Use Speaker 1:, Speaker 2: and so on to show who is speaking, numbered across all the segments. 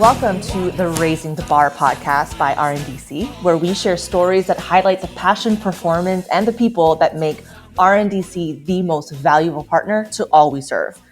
Speaker 1: welcome to the Raising the Bar podcast by RNDC, where we share stories that highlight the passion, performance, and the people that make RNDC the most valuable partner to all we serve.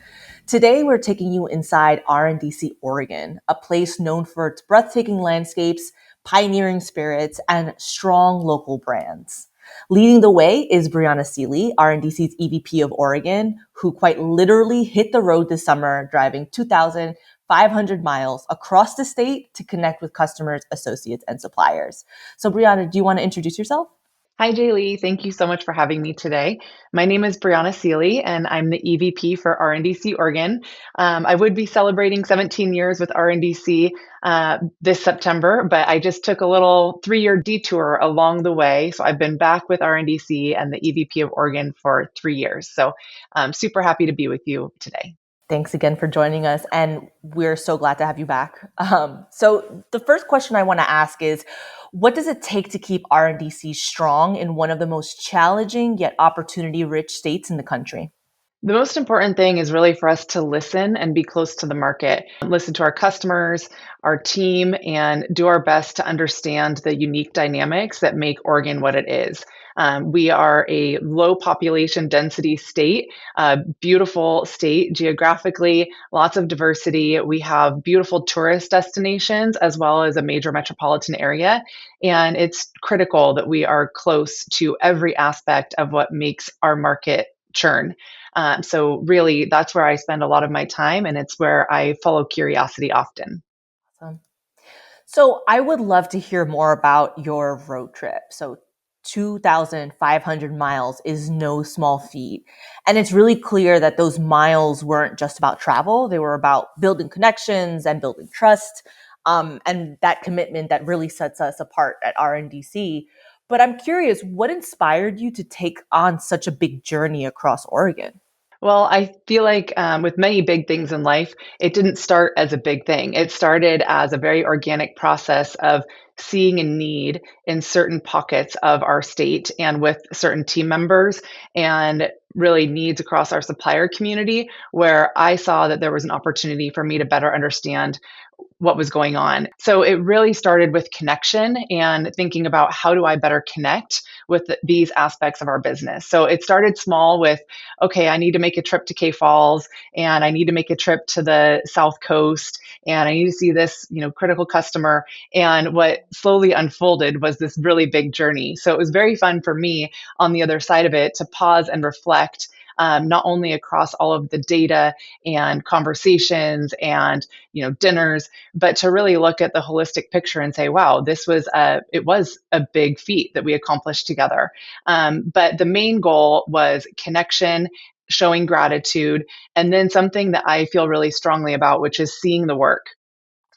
Speaker 1: Today, we're taking you inside RNDC Oregon, a place known for its breathtaking landscapes, pioneering spirits, and strong local brands. Leading the way is Brianna Seeley, RNDC's EVP of Oregon, who quite literally hit the road this summer, driving 2,500 miles across the state to connect with customers, associates, and suppliers. So Brianna, do you want to introduce yourself?
Speaker 2: Hi, Jaylee. Thank you so much for having me today. My name is Briana Seeley, and I'm the EVP for RNDC Oregon. I would be celebrating 17 years with RNDC this September, but I just took a little 3-year detour along the way. So I've been back with RNDC and the EVP of Oregon for 3 years. So I'm super happy to be with you today.
Speaker 1: Thanks again for joining us, and we're so glad to have you back. So the first question I want to ask is, what does it take to keep RNDC strong in one of the most challenging yet opportunity-rich states in the country?
Speaker 2: The most important thing is really for us to listen and be close to the market, listen to our customers, our team, and do our best to understand the unique dynamics that make Oregon what it is. We are a low population density state, a beautiful state geographically, lots of diversity. We have beautiful tourist destinations as well as a major metropolitan area. And it's critical that we are close to every aspect of what makes our market churn. So really, that's where I spend a lot of my time, and it's where I follow curiosity often.
Speaker 1: Awesome. So I would love to hear more about your road trip. So 2,500 miles is no small feat. And it's really clear that those miles weren't just about travel. They were about building connections and building trust, and that commitment that really sets us apart at RNDC. But I'm curious, what inspired you to take on such a big journey across Oregon?
Speaker 2: Well, I feel like with many big things in life, it didn't start as a big thing. It started as a very organic process of seeing a need in certain pockets of our state and with certain team members, and really needs across our supplier community, where I saw that there was an opportunity for me to better understand what was going on. So it really started with connection and thinking about how do I better connect with these aspects of our business. So it started small with, okay, I need to make a trip to K Falls, and I need to make a trip to the South Coast, and I need to see this, critical customer. And what slowly unfolded was this really big journey. So it was very fun for me on the other side of it to pause and reflect, not only across all of the data and conversations and dinners, but to really look at the holistic picture and say, wow, it was a big feat that we accomplished together. But the main goal was connection, showing gratitude, and then something that I feel really strongly about, which is seeing the work.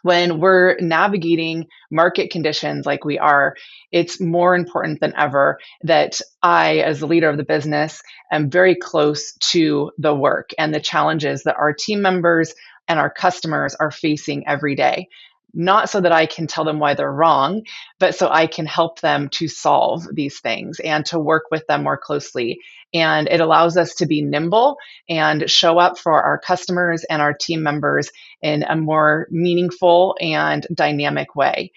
Speaker 2: When we're navigating market conditions like we are, it's more important than ever that I, as the leader of the business, am very close to the work and the challenges that our team members and our customers are facing every day. Not so that I can tell them why they're wrong, but so I can help them to solve these things and to work with them more closely. And it allows us to be nimble and show up for our customers and our team members in a more meaningful and dynamic way.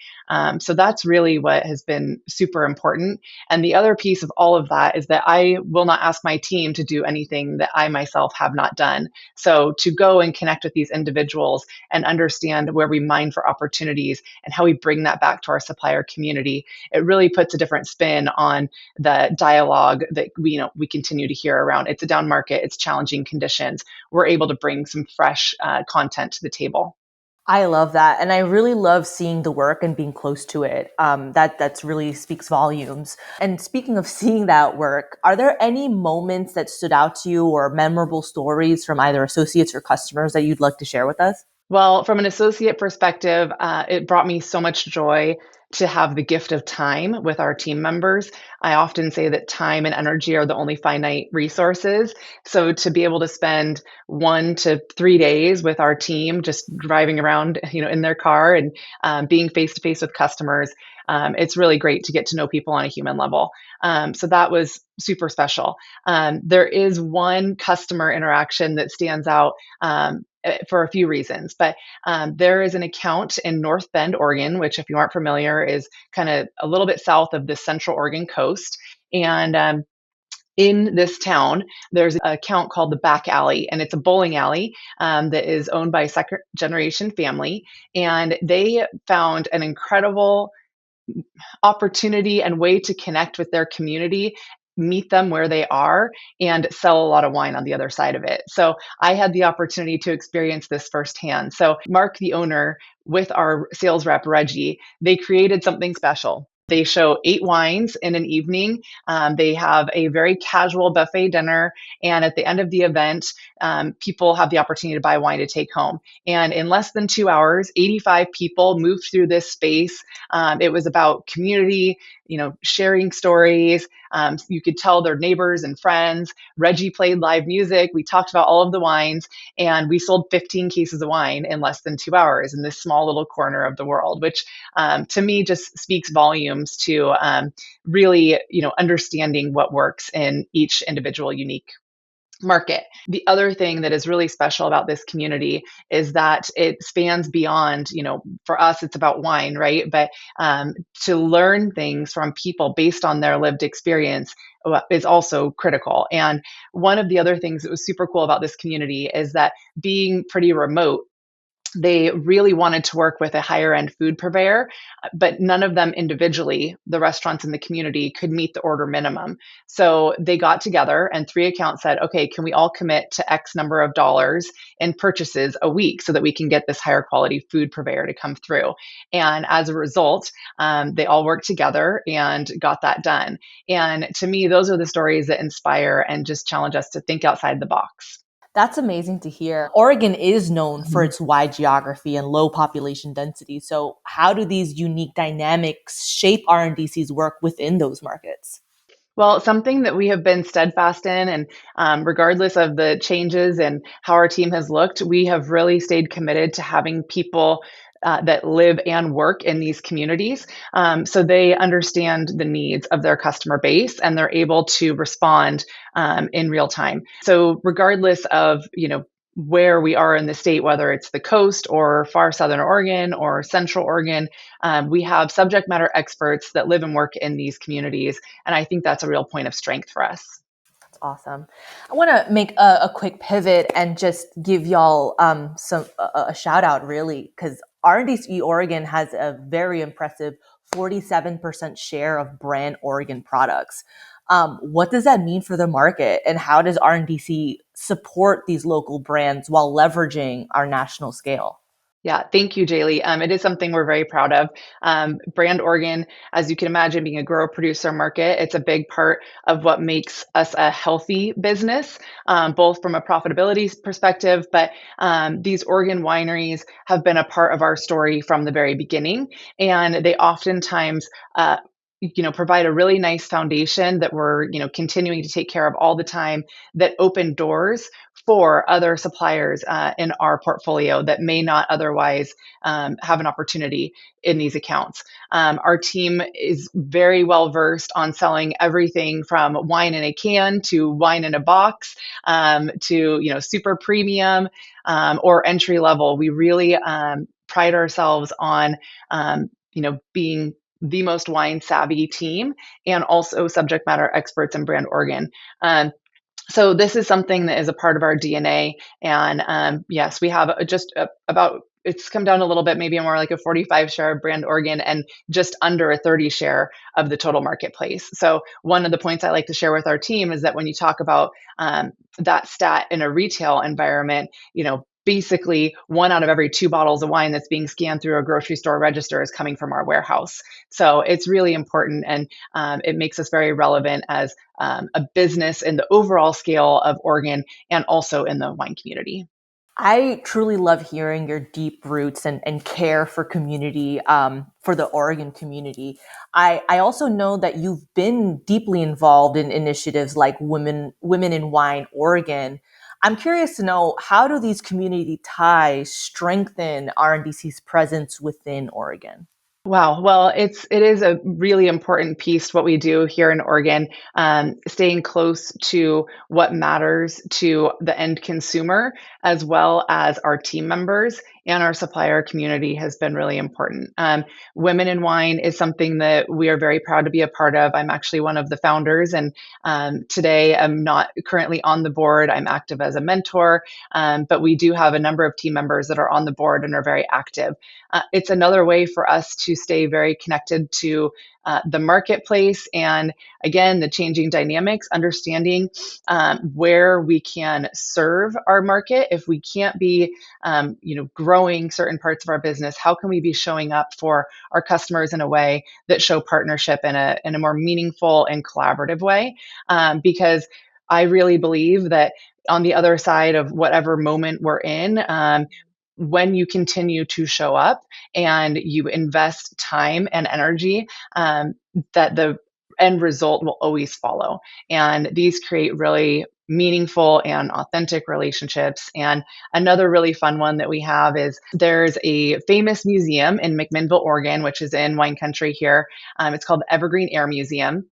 Speaker 2: So that's really what has been super important. And the other piece of all of that is that I will not ask my team to do anything that I myself have not done. So to go and connect with these individuals and understand where we mine for opportunities and how we bring that back to our supplier community, it really puts a different spin on the dialogue that we continue to hear around. It's a down market, it's challenging conditions. We're able to bring some fresh content to the table.
Speaker 1: I love that. And I really love seeing the work and being close to it. That's really speaks volumes. And speaking of seeing that work, are there any moments that stood out to you or memorable stories from either associates or customers that you'd like to share with us?
Speaker 2: Well, from an associate perspective, it brought me so much joy to have the gift of time with our team members. I often say that time and energy are the only finite resources. So to be able to spend 1 to 3 days with our team, just driving around, in their car and being face to face with customers, it's really great to get to know people on a human level. So that was super special. There is one customer interaction that stands out for a few reasons. But there is an account in North Bend, Oregon, which, if you aren't familiar, is kind of a little bit south of the Central Oregon coast. And in this town, there's an account called the Back Alley, and it's a bowling alley that is owned by a second generation family. And they found an incredible opportunity and way to connect with their community, meet them where they are, and sell a lot of wine on the other side of it. So I had the opportunity to experience this firsthand. So Mark, the owner, with our sales rep, Reggie, they created something special. They show 8 wines in an evening. They have a very casual buffet dinner. And at the end of the event, people have the opportunity to buy wine to take home. And in less than 2 hours, 85 people moved through this space. It was about community, sharing stories. You could tell their neighbors and friends. Reggie played live music. We talked about all of the wines, and we sold 15 cases of wine in less than 2 hours in this small little corner of the world, which to me just speaks volumes to really, understanding what works in each individual unique market. The other thing that is really special about this community is that it spans beyond, for us, it's about wine, right? But to learn things from people based on their lived experience is also critical. And one of the other things that was super cool about this community is that, being pretty remote, they really wanted to work with a higher end food purveyor, but none of them individually, the restaurants in the community, could meet the order minimum. So they got together, and 3 accounts said, okay, can we all commit to X number of dollars in purchases a week so that we can get this higher quality food purveyor to come through? And as a result, they all worked together and got that done. And to me, those are the stories that inspire and just challenge us to think outside the box.
Speaker 1: That's amazing to hear. Oregon is known for its wide geography and low population density. So how do these unique dynamics shape RNDC's work within those markets?
Speaker 2: Well, something that we have been steadfast in, and regardless of the changes and how our team has looked, we have really stayed committed to having people that live and work in these communities. So they understand the needs of their customer base, and they're able to respond in real time. So regardless of, where we are in the state, whether it's the coast or far southern Oregon or central Oregon, we have subject matter experts that live and work in these communities. And I think that's a real point of strength for us.
Speaker 1: That's awesome. I want to make a quick pivot and just give y'all a shout out, really, because RNDC Oregon has a very impressive 47% share of brand Oregon products. What does that mean for the market, and how does RNDC support these local brands while leveraging our national scale?
Speaker 2: Yeah, thank you, Jaylee. It is something we're very proud of. Brand Oregon, as you can imagine, being a grower producer market, it's a big part of what makes us a healthy business, both from a profitability perspective. But these Oregon wineries have been a part of our story from the very beginning, and they oftentimes provide a really nice foundation that we're, continuing to take care of all the time, that open doors for other suppliers in our portfolio that may not otherwise have an opportunity in these accounts. Our team is very well versed on selling everything from wine in a can to wine in a box, to super premium or entry level. We really pride ourselves on being the most wine savvy team, and also subject matter experts in brand Oregon. So this is something that is a part of our DNA. And yes, we have about, it's come down a little bit, maybe more like a 45 share of brand Oregon, and just under a 30 share of the total marketplace. So one of the points I like to share with our team is that when you talk about that stat in a retail environment, basically 1 out of every 2 bottles of wine that's being scanned through a grocery store register is coming from our warehouse. So it's really important, and it makes us very relevant as a business in the overall scale of Oregon, and also in the wine community.
Speaker 1: I truly love hearing your deep roots and care for community, for the Oregon community. I also know that you've been deeply involved in initiatives like Women in Wine Oregon. I'm curious to know, how do these community ties strengthen RNDC's presence within Oregon?
Speaker 2: Wow. Well, it is a really important piece to what we do here in Oregon. Staying close to what matters to the end consumer, as well as our team members and our supplier community, has been really important. Women in Wine is something that we are very proud to be a part of. I'm actually one of the founders, and today I'm not currently on the board. I'm active as a mentor, but we do have a number of team members that are on the board and are very active. It's another way for us to stay very connected to the marketplace and, again, the changing dynamics, understanding where we can serve our market. If we can't be, growing certain parts of our business, how can we be showing up for our customers in a way that show partnership in a more meaningful and collaborative way? Because I really believe that on the other side of whatever moment we're in, when you continue to show up and you invest time and energy, that the end result will always follow. And these create really meaningful and authentic relationships. And another really fun one that we have is there's a famous museum in McMinnville, Oregon, which is in wine country here. It's called the Evergreen Air Museum,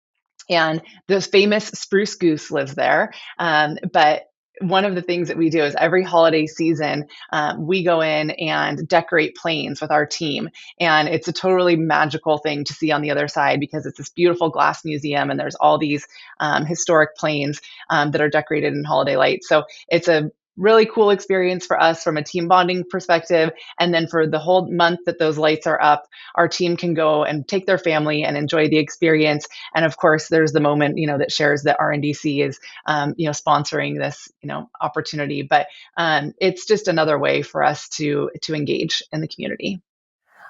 Speaker 2: and the famous spruce goose lives there. But one of the things that we do is every holiday season, we go in and decorate planes with our team. And it's a totally magical thing to see on the other side because it's this beautiful glass museum and there's all these historic planes that are decorated in holiday lights. So it's a really cool experience for us from a team bonding perspective. And then for the whole month that those lights are up, our team can go and take their family and enjoy the experience. And of course, there's the moment, that shares that RNDC is, sponsoring this, opportunity. But it's just another way for us to engage in the community.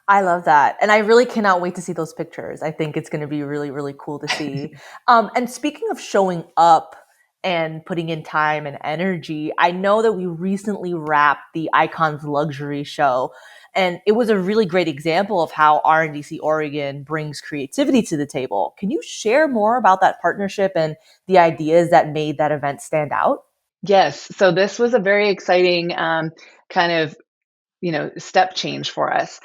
Speaker 1: I love that. And I really cannot wait to see those pictures. I think it's going to be really, really cool to see. And speaking of showing up and putting in time and energy, I know that we recently wrapped the Icons Luxury Show. And it was a really great example of how RNDC Oregon brings creativity to the table. Can you share more about that partnership and the ideas that made that event stand out?
Speaker 2: Yes. So this was a very exciting kind of step change for us.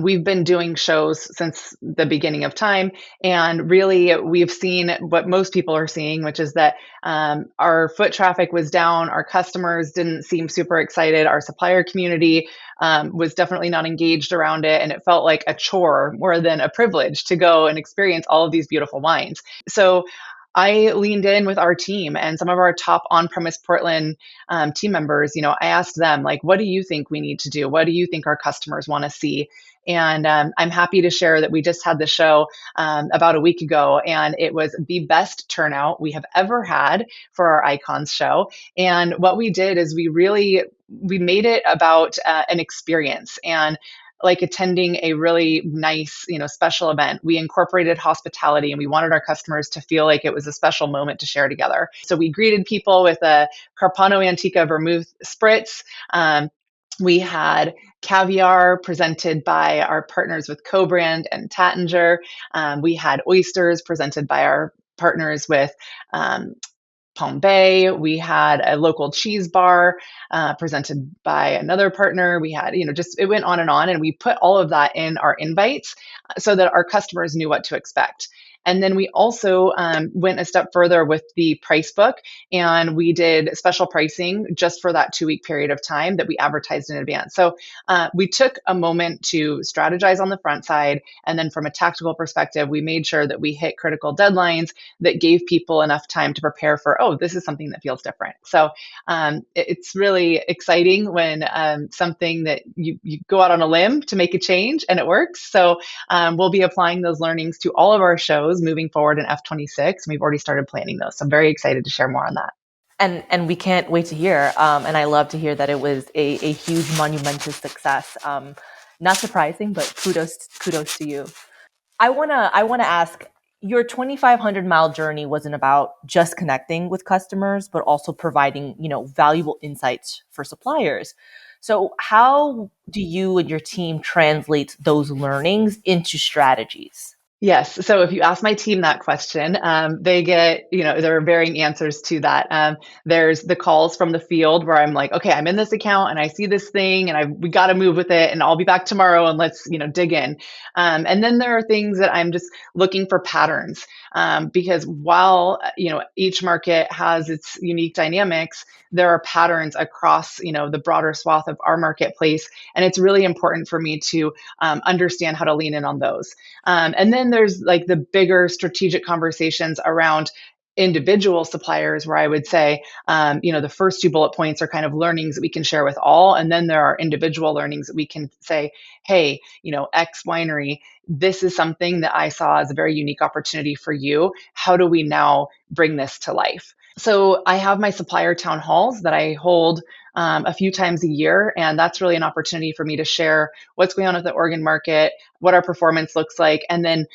Speaker 2: We've been doing shows since the beginning of time, and really we've seen what most people are seeing, which is that our foot traffic was down, our customers didn't seem super excited, our supplier community was definitely not engaged around it, and it felt like a chore more than a privilege to go and experience all of these beautiful wines. So I leaned in with our team and some of our top on-premise Portland team members. I asked them, like, what do you think we need to do? What do you think our customers want to see? And I'm happy to share that we just had the show about a week ago, and it was the best turnout we have ever had for our Icons show. And what we did is we made it about an experience and like attending a really nice, special event. We incorporated hospitality and we wanted our customers to feel like it was a special moment to share together. So we greeted people with a Carpano Antica vermouth spritz. We had caviar presented by our partners with Co-Brand and Tattinger. We had oysters presented by our partners with Palm Bay. We had a local cheese bar presented by another partner. We had, just it went on, and we put all of that in our invites so that our customers knew what to expect. And then we also went a step further with the price book, and we did special pricing just for that 2 week period of time that we advertised in advance. So we took a moment to strategize on the front side. And then from a tactical perspective, we made sure that we hit critical deadlines that gave people enough time to prepare for, oh, this is something that feels different. So it's really exciting when something that you go out on a limb to make a change and it works. So we'll be applying those learnings to all of our shows moving forward in F26. We've already started planning those. So I'm very excited to share more on that.
Speaker 1: And we can't wait to hear. And I love to hear that it was a huge monumental success. Not surprising, but kudos to you. I wanna ask, your 2,500-mile journey wasn't about just connecting with customers, but also providing valuable insights for suppliers. So how do you and your team translate those learnings into strategies?
Speaker 2: Yes. So if you ask my team that question, they get, there are varying answers to that. There's the calls from the field where I'm like, okay, I'm in this account and I see this thing and we got to move with it and I'll be back tomorrow and let's, dig in. And then there are things that I'm just looking for patterns because while, each market has its unique dynamics, there are patterns across, the broader swath of our marketplace. And it's really important for me to understand how to lean in on those. And then there's like the bigger strategic conversations around individual suppliers where I would say, the first two bullet points are kind of learnings that we can share with all. And then there are individual learnings that we can say, hey, X winery, this is something that I saw as a very unique opportunity for you. How do we now bring this to life? So I have my supplier town halls that I hold a few times a year. And that's really an opportunity for me to share what's going on with the Oregon market, what our performance looks like, and then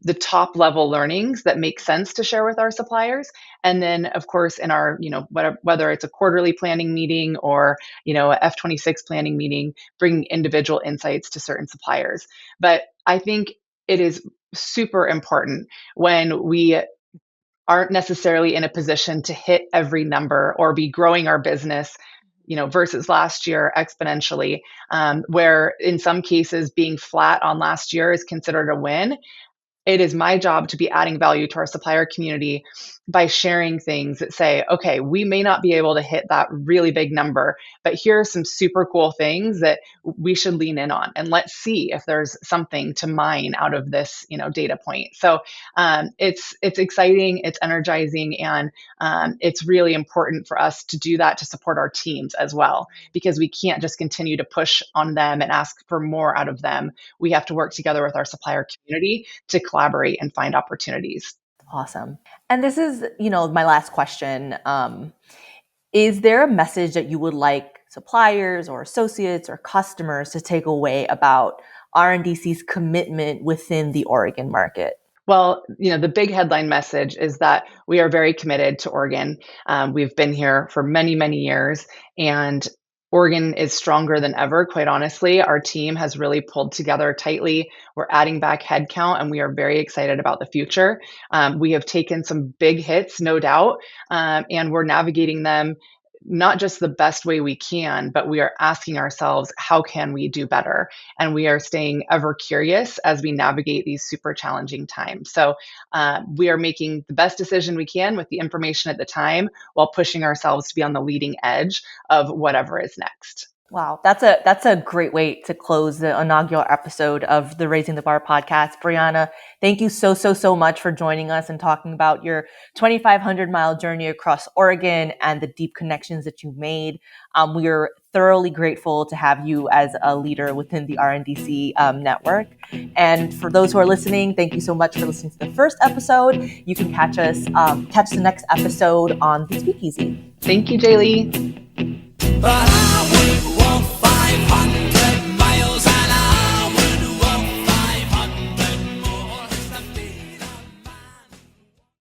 Speaker 2: the top level learnings that make sense to share with our suppliers. And then, of course, in our, whether it's a quarterly planning meeting or, a F26 planning meeting, bringing individual insights to certain suppliers. But I think it is super important when we aren't necessarily in a position to hit every number or be growing our business, versus last year exponentially, where in some cases being flat on last year is considered a win. It is my job to be adding value to our supplier community by sharing things that say, okay, we may not be able to hit that really big number, but here are some super cool things that we should lean in on. And let's see if there's something to mine out of this, data point. So it's exciting, it's energizing, and it's really important for us to do that to support our teams as well, because we can't just continue to push on them and ask for more out of them. We have to work together with our supplier community to collaborate and find opportunities.
Speaker 1: Awesome. And this is, my last question. Is there a message that you would like suppliers or associates or customers to take away about RNDC's commitment within the Oregon market?
Speaker 2: Well, the big headline message is that we are very committed to Oregon. We've been here for many, many years, and Oregon is stronger than ever, quite honestly. Our team has really pulled together tightly. We're adding back headcount, and we are very excited about the future. We have taken some big hits, no doubt, and we're navigating them not just the best way we can, but we are asking ourselves, how can we do better? And we are staying ever curious as we navigate these super challenging times. So we are making the best decision we can with the information at the time while pushing ourselves to be on the leading edge of whatever is next.
Speaker 1: Wow, that's a great way to close the inaugural episode of the Raising the Bar podcast. Briana, thank you so much for joining us and talking about your 2,500-mile journey across Oregon and the deep connections that you've made. We are thoroughly grateful to have you as a leader within the RNDC network. And for those who are listening, thank you so much for listening to the first episode. You can catch the next episode on the Speakeasy.
Speaker 2: Thank you, Jaylee.